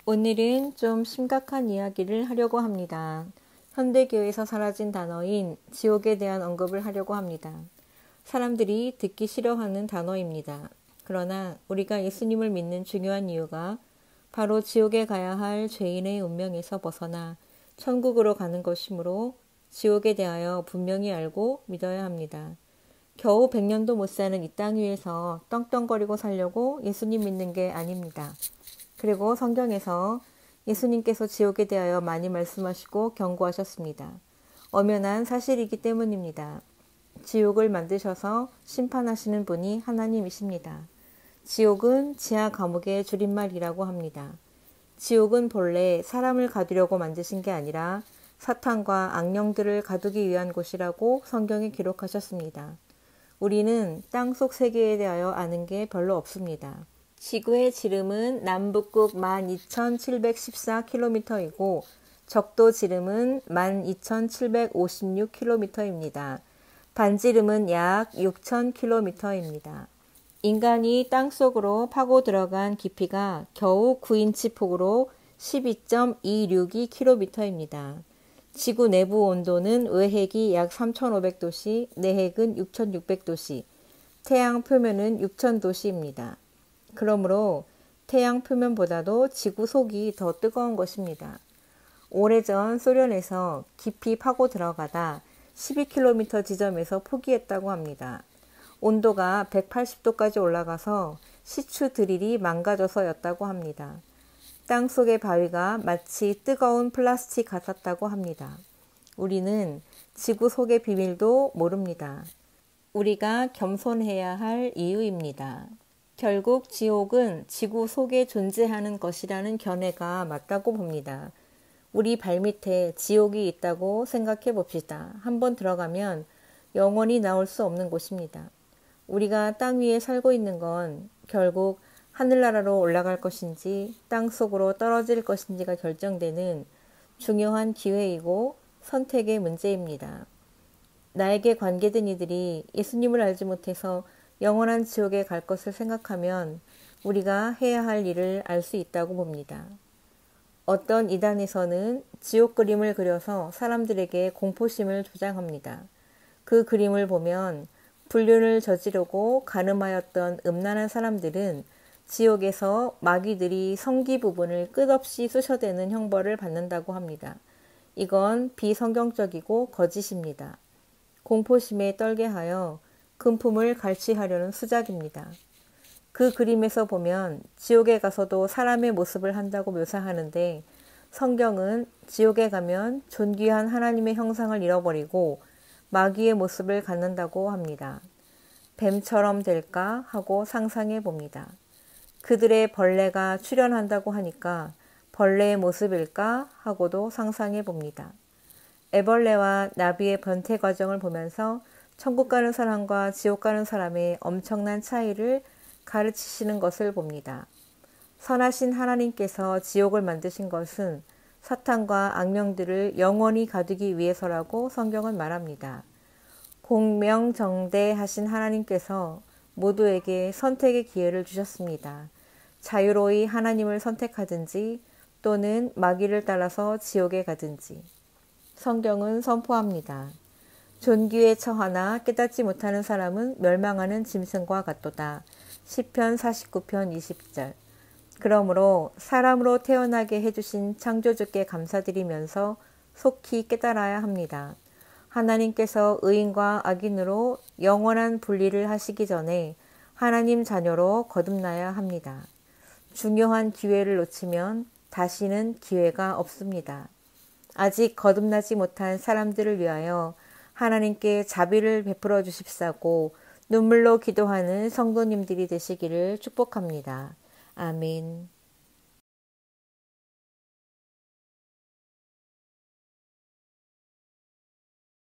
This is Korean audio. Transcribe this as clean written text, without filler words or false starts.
오늘은 좀 심각한 이야기를 하려고 합니다. 현대교회에서 사라진 단어인 지옥에 대한 언급을 하려고 합니다. 사람들이 듣기 싫어하는 단어입니다. 그러나 우리가 예수님을 믿는 중요한 이유가 바로 지옥에 가야 할 죄인의 운명에서 벗어나 천국으로 가는 것이므로 지옥에 대하여 분명히 알고 믿어야 합니다. 겨우 100년도 못 사는 이 땅 위에서 떵떵거리고 살려고 예수님 믿는 게 아닙니다. 그리고 성경에서 예수님께서 지옥에 대하여 많이 말씀하시고 경고하셨습니다. 엄연한 사실이기 때문입니다. 지옥을 만드셔서 심판하시는 분이 하나님이십니다. 지옥은 지하 감옥의 줄임말이라고 합니다. 지옥은 본래 사람을 가두려고 만드신 게 아니라 사탄과 악령들을 가두기 위한 곳이라고 성경에 기록하셨습니다. 우리는 땅속 세계에 대하여 아는 게 별로 없습니다. 지구의 지름은 남북극 12,714km이고 적도 지름은 12,756km입니다. 반지름은 약 6,000km입니다. 인간이 땅속으로 파고 들어간 깊이가 겨우 9인치 폭으로 12.262km입니다. 지구 내부 온도는 외핵이 약 3,500도씨, 내핵은 6,600도씨, 태양 표면은 6,000도씨입니다. 그러므로 태양 표면보다도 지구 속이 더 뜨거운 것입니다. 오래전 소련에서 깊이 파고 들어가다 12km 지점에서 포기했다고 합니다. 온도가 180도까지 올라가서 시추 드릴이 망가져서였다고 합니다. 땅속의 바위가 마치 뜨거운 플라스틱 같았다고 합니다. 우리는 지구 속의 비밀도 모릅니다. 우리가 겸손해야 할 이유입니다. 결국 지옥은 지구 속에 존재하는 것이라는 견해가 맞다고 봅니다. 우리 발밑에 지옥이 있다고 생각해 봅시다. 한번 들어가면 영원히 나올 수 없는 곳입니다. 우리가 땅 위에 살고 있는 건 결국 하늘나라로 올라갈 것인지 땅 속으로 떨어질 것인지가 결정되는 중요한 기회이고 선택의 문제입니다. 나에게 관계된 이들이 예수님을 알지 못해서 영원한 지옥에 갈 것을 생각하면 우리가 해야 할 일을 알 수 있다고 봅니다. 어떤 이단에서는 지옥 그림을 그려서 사람들에게 공포심을 조장합니다. 그 그림을 보면 불륜을 저지르고 간음하였던 음란한 사람들은 지옥에서 마귀들이 성기 부분을 끝없이 쑤셔대는 형벌을 받는다고 합니다. 이건 비성경적이고 거짓입니다. 공포심에 떨게 하여 금품을 갈취하려는 수작입니다. 그 그림에서 보면 지옥에 가서도 사람의 모습을 한다고 묘사하는데 성경은 지옥에 가면 존귀한 하나님의 형상을 잃어버리고 마귀의 모습을 갖는다고 합니다. 뱀처럼 될까 하고 상상해 봅니다. 그들의 벌레가 출현한다고 하니까 벌레의 모습일까 하고도 상상해 봅니다. 애벌레와 나비의 변태 과정을 보면서 천국 가는 사람과 지옥 가는 사람의 엄청난 차이를 가르치시는 것을 봅니다. 선하신 하나님께서 지옥을 만드신 것은 사탄과 악령들을 영원히 가두기 위해서라고 성경은 말합니다. 공명정대하신 하나님께서 모두에게 선택의 기회를 주셨습니다. 자유로이 하나님을 선택하든지 또는 마귀를 따라서 지옥에 가든지. 성경은 선포합니다. 존귀에 처하나 깨닫지 못하는 사람은 멸망하는 짐승과 같도다. 시편 49편 20절. 그러므로 사람으로 태어나게 해주신 창조주께 감사드리면서 속히 깨달아야 합니다. 하나님께서 의인과 악인으로 영원한 분리를 하시기 전에 하나님 자녀로 거듭나야 합니다. 중요한 기회를 놓치면 다시는 기회가 없습니다. 아직 거듭나지 못한 사람들을 위하여 하나님께 자비를 베풀어 주십사고 눈물로 기도하는 성도님들이 되시기를 축복합니다. 아멘.